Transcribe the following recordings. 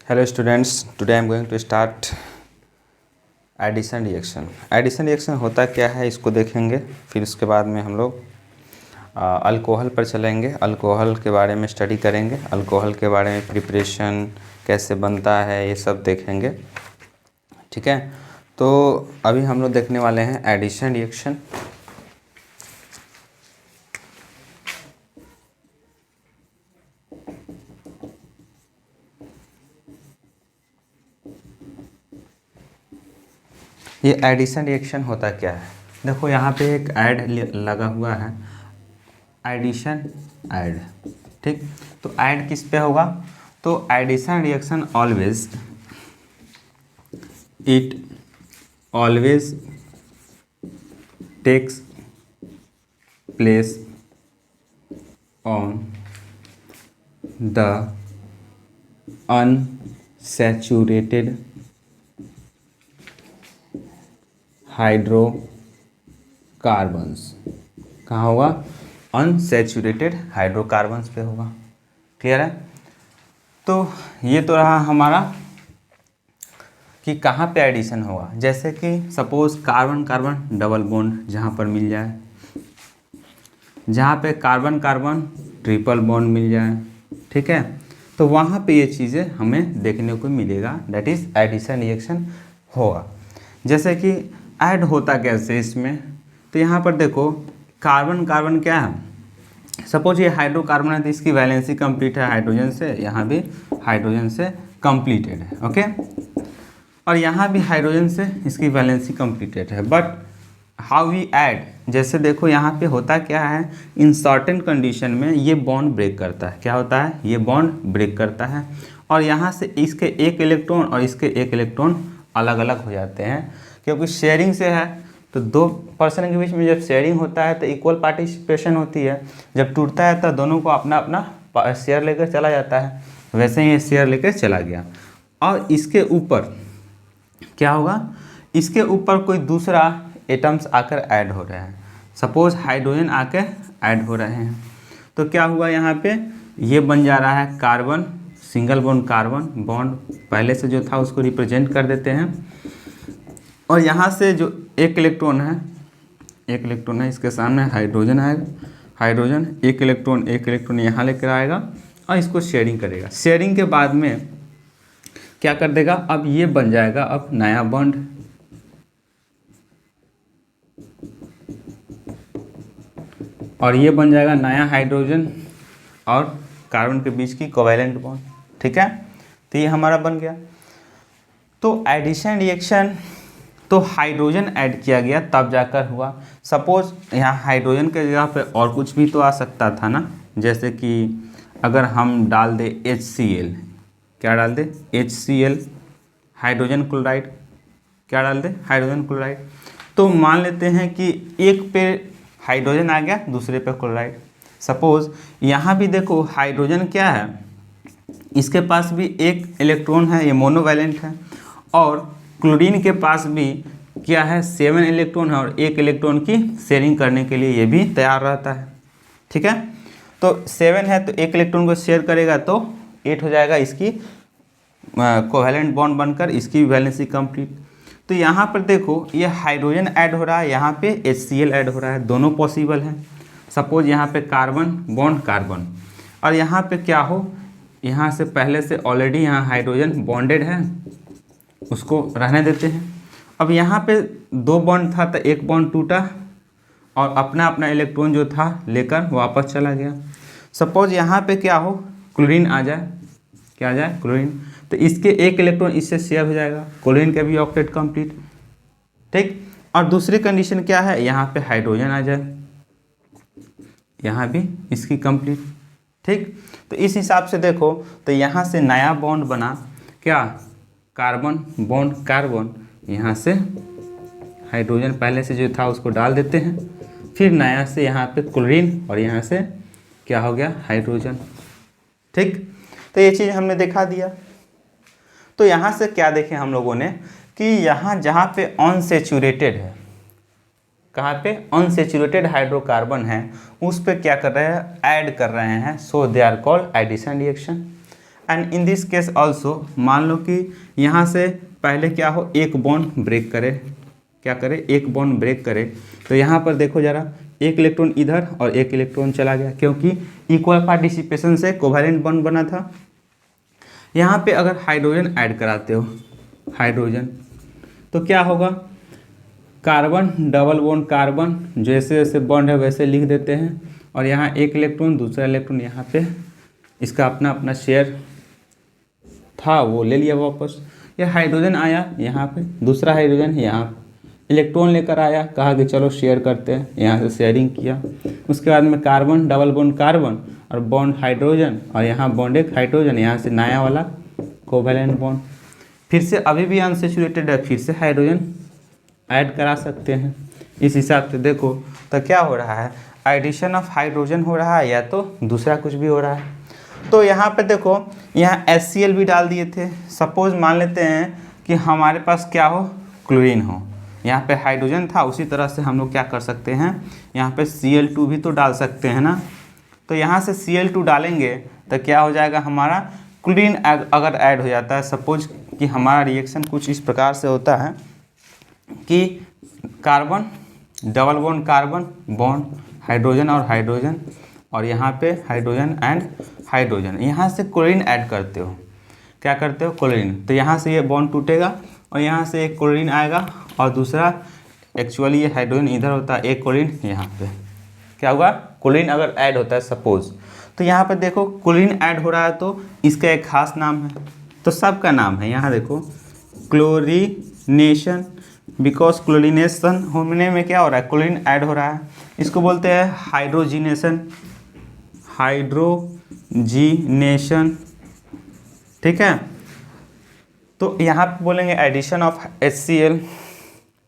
Hello students, today I am going to start addition reaction. Addition reaction होता क्या है इसको देखेंगे, फिर उसके बाद में हम लोग अल्कोहल पर चलेंगे। अल्कोहल के बारे में स्टडी करेंगे, अल्कोहल के बारे में प्रिपरेशन कैसे बनता है ये सब देखेंगे। ठीक है, तो अभी हम लोग देखने वाले हैं एडिशन रिएक्शन। ये एडिशन रिएक्शन होता क्या है, देखो यहाँ पे एक ऐड लगा हुआ है, एडिशन ऐड। ठीक, तो ऐड किस पे होगा, तो addition reaction always takes place on the unsaturated hydrocarbons. कहाँ होगा, अनसैचुरेटेड हाइड्रोकार्बन्स पे होगा। क्लियर है, तो ये तो रहा हमारा कि कहाँ पे एडिशन होगा। जैसे कि suppose carbon carbon double bond जहाँ पर मिल जाए, जहाँ पे कार्बन कार्बन ट्रिपल बॉन्ड मिल जाए, ठीक है, तो वहाँ पे ये चीज़ें हमें देखने को मिलेगा, दैट इज़ एडिशन रिएक्शन होगा। जैसे कि ऐड होता कैसे इसमें, तो यहाँ पर देखो कार्बन कार्बन क्या है, सपोज ये हाइड्रोकार्बन है तो इसकी वैलेंसी कंप्लीट है हाइड्रोजन से, यहाँ भी हाइड्रोजन से कंप्लीटेड है। ओके, और यहाँ भी हाइड्रोजन से इसकी वैलेंसी कंप्लीटेड है। बट हाउ वी ऐड, जैसे देखो यहाँ पे होता क्या है, इन सर्टेन कंडीशन में ये बॉन्ड ब्रेक करता है। क्या होता है, ये बॉन्ड ब्रेक करता है और यहाँ से इसके एक इलेक्ट्रॉन और इसके एक इलेक्ट्रॉन अलग अलग हो जाते हैं, क्योंकि शेयरिंग से है। तो दो पर्सन के बीच में जब शेयरिंग होता है तो इक्वल पार्टिसिपेशन होती है, जब टूटता है तो दोनों को अपना अपना शेयर लेकर चला जाता है। वैसे ही ये शेयर लेकर चला गया और इसके ऊपर क्या होगा, इसके ऊपर कोई दूसरा एटम्स आकर ऐड हो रहे हैं। सपोज हाइड्रोजन आकर ऐड हो रहे हैं, तो क्या हुआ, यहाँ पे ये बन जा रहा है carbon, single bond carbon bond पहले से जो था उसको रिप्रेजेंट कर देते हैं। और यहाँ से जो एक इलेक्ट्रॉन है, एक इलेक्ट्रॉन है, इसके सामने हाइड्रोजन आएगा, हाइड्रोजन एक इलेक्ट्रॉन यहाँ लेकर आएगा और इसको शेयरिंग करेगा। शेयरिंग के बाद में क्या कर देगा, अब ये बन जाएगा अब नया बॉन्ड, और ये बन जाएगा नया हाइड्रोजन और कार्बन के बीच की कोवैलेंट बॉन्ड। ठीक है, तो ये हमारा बन गया। तो एडिशन रिएक्शन, तो हाइड्रोजन ऐड किया गया तब जाकर हुआ। सपोज यहाँ हाइड्रोजन के जगह पे और कुछ भी तो आ सकता था ना, जैसे कि अगर हम डाल दे HCl, क्या डाल दे, HCl हाइड्रोजन क्लोराइड, क्या डाल दे, हाइड्रोजन क्लोराइड। तो मान लेते हैं कि एक पे हाइड्रोजन आ गया, दूसरे पे क्लोराइड। सपोज यहाँ भी देखो हाइड्रोजन क्या है, इसके पास भी एक इलेक्ट्रॉन है, ये मोनोवैलेंट है, और क्लोरीन के पास भी क्या है, 7 इलेक्ट्रॉन है और एक इलेक्ट्रॉन की शेयरिंग करने के लिए ये भी तैयार रहता है। ठीक है, तो 7 है तो एक इलेक्ट्रॉन को शेयर करेगा तो 8 हो जाएगा, इसकी कोवैलेंट बॉन्ड बनकर इसकी वैलेंसी कंप्लीट। तो यहाँ पर देखो ये हाइड्रोजन ऐड हो रहा है, यहाँ पे HCl ऐड हो रहा है, दोनों पॉसिबल हैं। सपोज यहाँ पे कार्बन बॉन्ड कार्बन, और यहाँ पे क्या हो, यहाँ से पहले से ऑलरेडी यहाँ हाइड्रोजन बॉन्डेड है, उसको रहने देते हैं। अब यहाँ पे 2 बॉन्ड था तो एक बॉन्ड टूटा और अपना अपना इलेक्ट्रॉन जो था लेकर वापस चला गया। सपोज यहाँ पे क्या हो, क्लोरीन आ जाए, क्या आ जाए, क्लोरीन, तो इसके एक इलेक्ट्रॉन इससे शेयर हो जाएगा, क्लोरीन का भी ऑक्टेट कंप्लीट। ठीक, और दूसरी कंडीशन क्या है, यहाँ पे हाइड्रोजन आ जाए, यहाँ भी इसकी कंप्लीट। ठीक, तो इस हिसाब से देखो तो यहाँ से नया बॉन्ड बना, क्या, कार्बन बॉन्ड कार्बन, यहाँ से हाइड्रोजन पहले से जो था उसको डाल देते हैं, फिर नया से यहाँ पे क्लोरीन और यहाँ से क्या हो गया, हाइड्रोजन। ठीक, तो ये चीज़ हमने दिखा दिया। तो यहाँ से क्या देखें हम लोगों ने कि यहाँ जहाँ पे अनसैचुरेटेड है, कहाँ पे अनसैचुरेटेड हाइड्रोकार्बन है, उस पे क्या कर रहे हैं, ऐड कर रहे हैं, so they are called addition reaction. And in this case also मान लो कि यहाँ से पहले क्या हो, एक बॉन्ड ब्रेक करे, क्या करे, एक बॉन्ड ब्रेक करे, तो यहाँ पर देखो जरा, एक इलेक्ट्रॉन इधर और एक इलेक्ट्रॉन चला गया, क्योंकि इक्वल पार्टिसिपेशन से कोवैलेंट बॉन्ड बना था। यहाँ पे अगर हाइड्रोजन ऐड कराते हो, हाइड्रोजन, तो क्या होगा, कार्बन डबल बॉन्ड कार्बन, जैसे जैसे बॉन्ड है वैसे लिख देते हैं, और यहाँ एक इलेक्ट्रॉन दूसरा इलेक्ट्रॉन यहाँ पे इसका अपना अपना शेयर था वो ले लिया वापस। ये हाइड्रोजन आया यहाँ पे, दूसरा हाइड्रोजन यहाँ इलेक्ट्रॉन लेकर आया, कहा कि चलो शेयर करते हैं, यहाँ से शेयरिंग किया। उसके बाद में कार्बन डबल बॉन्ड कार्बन और बॉन्ड हाइड्रोजन, और यहाँ बॉन्ड एक हाइड्रोजन, यहाँ से नया वाला कोवैलेंट बॉन्ड। फिर से अभी भी अनसैचुरेटेड है, फिर से हाइड्रोजन ऐड करा सकते हैं। इस हिसाब से देखो तो क्या हो रहा है, एडिशन ऑफ हाइड्रोजन हो रहा है, या तो दूसरा कुछ भी हो रहा है। तो यहाँ पे देखो, यहाँ HCl भी डाल दिए थे। सपोज मान लेते हैं कि हमारे पास क्या हो, क्लोरीन हो, यहाँ पे हाइड्रोजन था, उसी तरह से हम लोग क्या कर सकते हैं, यहाँ पे Cl2 भी तो डाल सकते हैं ना। तो यहाँ से Cl2 डालेंगे तो क्या हो जाएगा, हमारा क्लोरीन अगर ऐड हो जाता है, सपोज कि हमारा रिएक्शन कुछ इस प्रकार से होता है कि carbon double bond carbon bond hydrogen और हाइड्रोजन, और यहाँ पे हाइड्रोजन एंड हाइड्रोजन, यहाँ से क्लोरीन ऐड करते हो, क्या करते हो, क्लोरीन। तो यहाँ से ये बॉन्ड टूटेगा और यहाँ से एक क्लोरीन आएगा, और दूसरा एक्चुअली ये हाइड्रोजन इधर होता है, एक क्लोरीन यहाँ पे, क्या हुआ, क्लोरीन अगर ऐड होता है सपोज, तो यहाँ पे देखो क्लोरीन ऐड हो रहा है, तो इसका एक खास नाम है, तो सबका नाम है, यहाँ देखो क्लोरीनेशन, बिकॉज क्लोरीनेशन होने में क्या हो रहा है, क्लोरीन ऐड हो रहा है, इसको बोलते हैं हाइड्रोजिनेशन, हाइड्रोजिनेशन, ठीक है। तो यहाँ पे बोलेंगे एडिशन ऑफ HCl,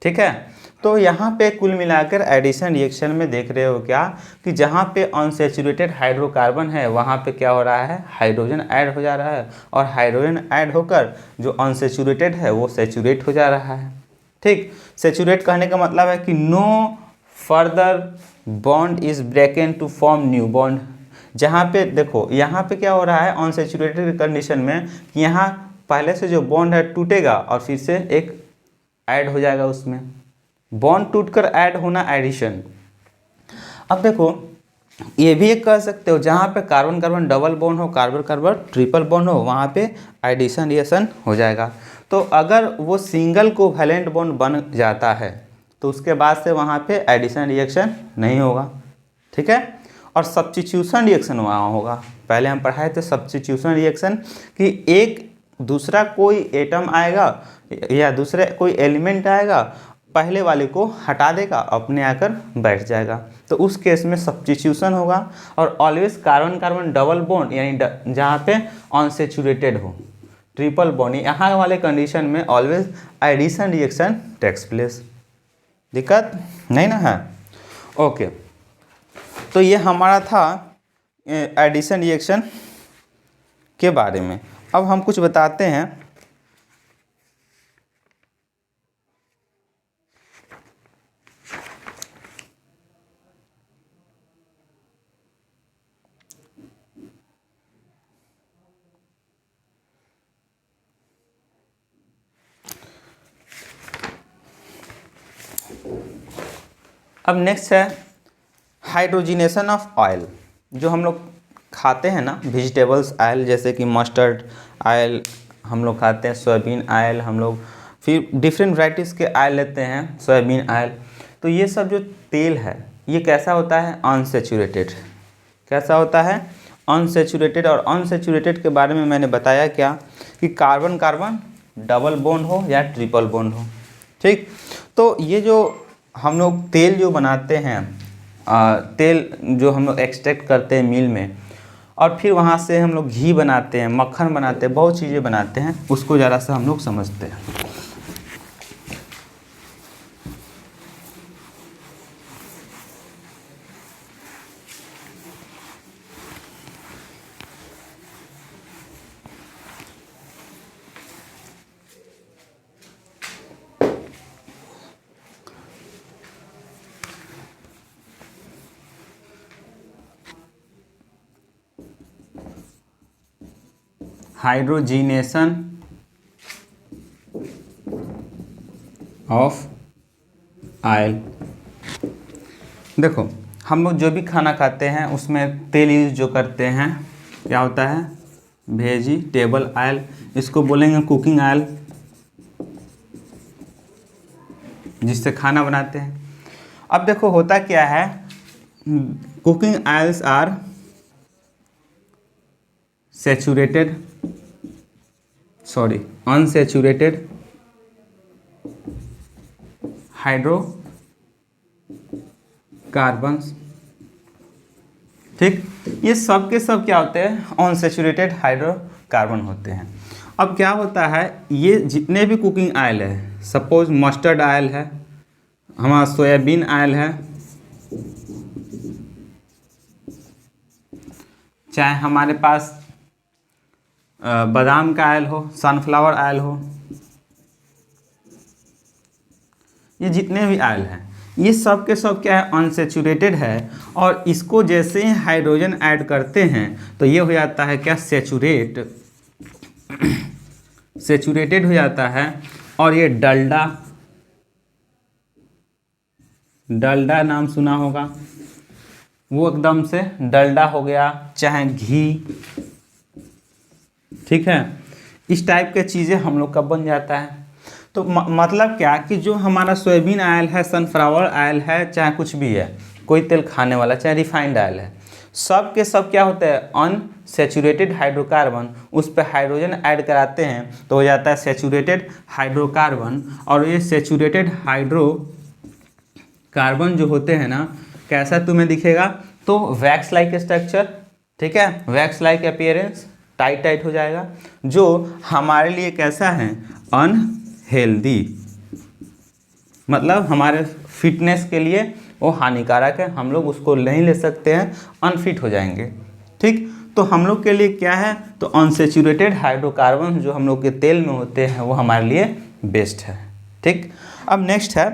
ठीक है। तो यहाँ पे कुल मिलाकर एडिशन रिएक्शन में देख रहे हो क्या, कि जहाँ पे अनसैचुरेटेड हाइड्रोकार्बन है वहाँ पे क्या हो रहा है, हाइड्रोजन ऐड हो जा रहा है, और हाइड्रोजन ऐड होकर जो अनसैचुरेटेड है वो सैचुरेट हो जा रहा है, ठीक। सैचुरेट कहने का मतलब है कि no further bond is broken to form new bond. जहाँ पे देखो, यहाँ पे क्या हो रहा है अनसैचुरेटेड कंडीशन में, कि यहाँ पहले से जो बॉन्ड है टूटेगा और फिर से एक ऐड हो जाएगा, उसमें बॉन्ड टूटकर ऐड होना एडिशन। अब देखो ये भी एक कह सकते हो, जहाँ पे कार्बन कार्बन डबल बॉन्ड हो, कार्बन कार्बन ट्रिपल बॉन्ड हो, वहाँ पे एडिशन रिएक्शन हो जाएगा। तो अगर वो सिंगल कोवैलेंट बॉन्ड बन जाता है तो उसके बाद से वहाँ पे एडिशन रिएक्शन नहीं होगा, ठीक है। और सब्स्टिट्यूशन रिएक्शन वहाँ होगा। पहले हम पढ़ाए थे सब्स्टिट्यूशन रिएक्शन, कि एक दूसरा कोई एटम आएगा या दूसरे कोई एलिमेंट आएगा, पहले वाले को हटा देगा, अपने आकर बैठ जाएगा, तो उस केस में सब्स्टिट्यूशन होगा। और always carbon carbon double bond, यानी जहाँ पे अनसैचुरेटेड हो, ट्रिपल बॉन्ड, यहाँ वाले कंडीशन में always addition reaction takes place. दिक्कत नहीं ना है, ओके। तो ये हमारा था एडिशन रिएक्शन के बारे में। अब हम कुछ बताते हैं। अब नेक्स्ट है हाइड्रोजिनेशन ऑफ ऑयल। जो हम लोग खाते हैं ना वेजिटेबल्स ऑयल, जैसे कि मस्टर्ड ऑयल हम लोग खाते हैं, सोयाबीन ऑयल, हम लोग फिर डिफरेंट वैराइटीज़ के ऑयल लेते हैं, सोयाबीन ऑयल। तो ये सब जो तेल है ये कैसा होता है, अनसैचुरेटेड। कैसा होता है, अनसैचुरेटेड। और अनसैचुरेटेड के बारे में मैंने बताया क्या, कि कार्बन कार्बन डबल बॉन्ड हो या ट्रिपल बॉन्ड हो, ठीक। तो ये जो हम लोग तेल जो बनाते हैं, तेल जो हम लोग एक्सट्रैक्ट करते हैं मिल में, और फिर वहाँ से हम लोग घी बनाते हैं, मक्खन बनाते हैं, बहुत चीज़ें बनाते हैं, उसको ज़रा सा हम लोग समझते हैं। हाइड्रोजीनेशन ऑफ ऑयल। देखो हम लोग जो भी खाना खाते हैं उसमें तेल यूज जो करते हैं क्या होता है, वेजिटेबल ऑयल, इसको बोलेंगे कुकिंग ऑयल, जिससे खाना बनाते हैं। अब देखो होता क्या है, cooking oils are saturated unsaturated hydrocarbons. ठीक, ये सब के सब क्या होते हैं, अनसैचुरेटेड हाइड्रोकार्बन होते हैं। अब क्या होता है, ये जितने भी कुकिंग ऑयल है, सपोज मस्टर्ड ऑयल है, हमारा सोयाबीन ऑयल है, चाहे हमारे पास बादाम का ऑयल हो, सनफ्लावर ऑयल हो, ये जितने भी ऑयल हैं ये सब के सब क्या है, अनसैचुरेटेड है। और इसको जैसे ही हाइड्रोजन ऐड करते हैं तो ये हो जाता है क्या, सैचुरेटेड हो जाता है। और ये डलडा नाम सुना होगा, वो एकदम से डलडा हो गया, चाहे घी, ठीक है, इस टाइप के चीज़ें हम लोग का बन जाता है। तो मतलब क्या कि जो हमारा सोयाबीन ऑयल है, सनफ्लावर ऑयल है, चाहे कुछ भी है, कोई तेल खाने वाला, चाहे रिफाइंड ऑयल है, सब के सब क्या होता है, अनसैचुरेटेड हाइड्रोकार्बन, उस पर हाइड्रोजन ऐड कराते हैं तो हो जाता है सैचुरेटेड हाइड्रोकार्बन। और ये सैचुरेटेड हाइड्रोकार्बन जो होते हैं ना, कैसा तुम्हें दिखेगा, तो वैक्स लाइक स्ट्रक्चर, ठीक है, वैक्स लाइक अपीयरेंस, टाइट हो जाएगा, जो हमारे लिए कैसा है, अनहेल्दी, मतलब हमारे फिटनेस के लिए वो हानिकारक है, हम लोग उसको नहीं ले सकते हैं, अनफिट हो जाएंगे। ठीक, तो हम लोग के लिए क्या है, तो अनसैचुरेटेड हाइड्रोकार्बन जो हम लोग के तेल में होते हैं वो हमारे लिए बेस्ट है। ठीक, अब नेक्स्ट है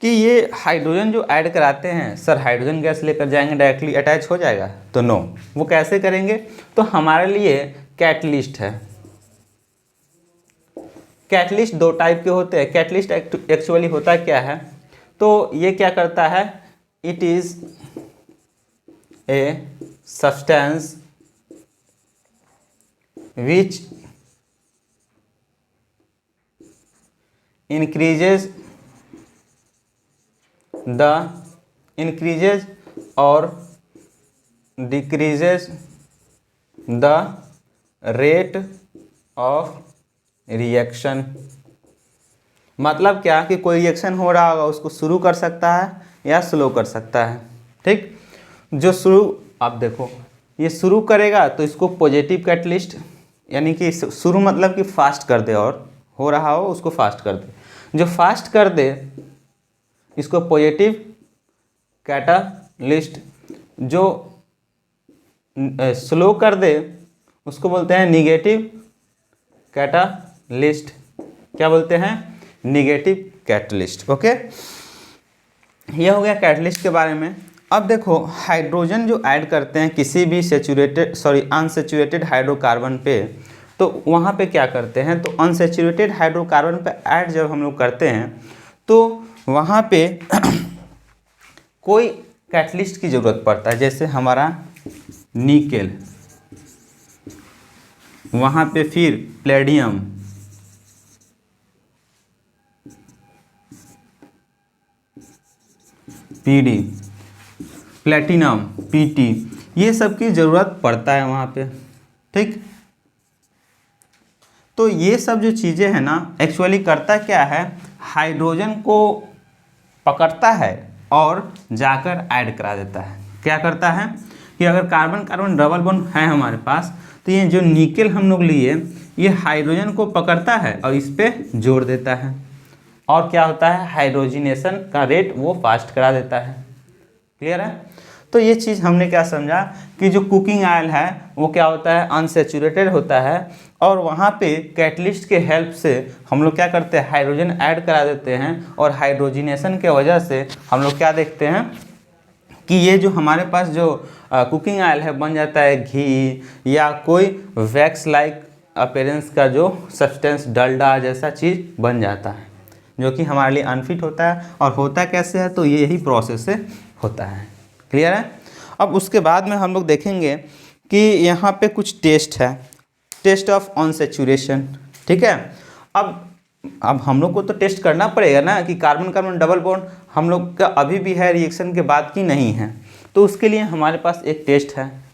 कि ये हाइड्रोजन जो ऐड कराते हैं, सर हाइड्रोजन गैस लेकर जाएंगे डायरेक्टली अटैच हो जाएगा, तो नो, वो कैसे करेंगे, तो हमारे लिए कैटलिस्ट है। कैटलिस्ट दो टाइप के होते हैं। कैटलिस्ट एक्चुअली होता क्या है, तो ये क्या करता है, it is a substance which increases or decreases the rate of reaction. मतलब क्या कि कोई रिएक्शन हो रहा होगा उसको शुरू कर सकता है या स्लो कर सकता है। ठीक, जो शुरू, आप देखो ये शुरू करेगा तो इसको पॉजिटिव कैटलिस्ट, यानी कि शुरू मतलब कि फास्ट कर दे, और हो रहा हो उसको फास्ट कर दे, जो फास्ट कर दे इसको पॉजिटिव कैटालिस्ट, जो स्लो कर दे उसको बोलते हैं निगेटिव कैटालिस्ट। क्या बोलते हैं, निगेटिव कैटलिस्ट। ओके, ये हो गया कैटलिस्ट के बारे में। अब देखो हाइड्रोजन जो ऐड करते हैं किसी भी अनसैचुरेटेड हाइड्रोकार्बन पे, तो वहाँ पे क्या करते हैं, तो अनसैचुरेटेड हाइड्रोकार्बन पे ऐड जब हम लोग करते हैं तो वहाँ पे कोई कैटलिस्ट की ज़रूरत पड़ता है। जैसे हमारा निकेल, वहाँ पे फिर प्लेडियम, पीडी, प्लेटिनम, पीटी, ये सब की ज़रूरत पड़ता है वहाँ पे। ठीक, तो ये सब जो चीज़ें हैं ना, एक्चुअली करता क्या है, हाइड्रोजन को पकड़ता है और जाकर ऐड करा देता है। क्या करता है कि अगर कार्बन कार्बन डबल बॉन्ड है हमारे पास, तो ये जो निकेल हम लोग लिए, ये हाइड्रोजन को पकड़ता है और इस पर जोड़ देता है, और क्या होता है, हाइड्रोजिनेशन का रेट वो फास्ट करा देता है। क्लियर है। तो ये चीज़ हमने क्या समझा कि जो कुकिंग ऑयल है वो क्या होता है, अनसैचुरेटेड होता है, और वहाँ पे कैटलिस्ट के हेल्प से हम लोग क्या करते हैं, हाइड्रोजन ऐड करा देते हैं, और हाइड्रोजिनेशन के वजह से हम लोग क्या देखते हैं कि ये जो हमारे पास जो कुकिंग ऑयल है बन जाता है घी या कोई वैक्स लाइक अपीयरेंस का जो सब्सटेंस डलडा जैसा चीज़ बन जाता है, जो कि हमारे लिए अनफिट होता है। और होता कैसे है, तो ये यही प्रोसेस से होता है। क्लियर है। अब उसके बाद में हम लोग देखेंगे कि यहाँ पे कुछ टेस्ट है, टेस्ट ऑफ अनसैचुरेशन। ठीक है। अब हम लोग को तो टेस्ट करना पड़ेगा ना कि कार्बन कार्बन डबल बॉन्ड हम लोग का अभी भी है, रिएक्शन के बाद की नहीं है। तो उसके लिए हमारे पास एक टेस्ट है,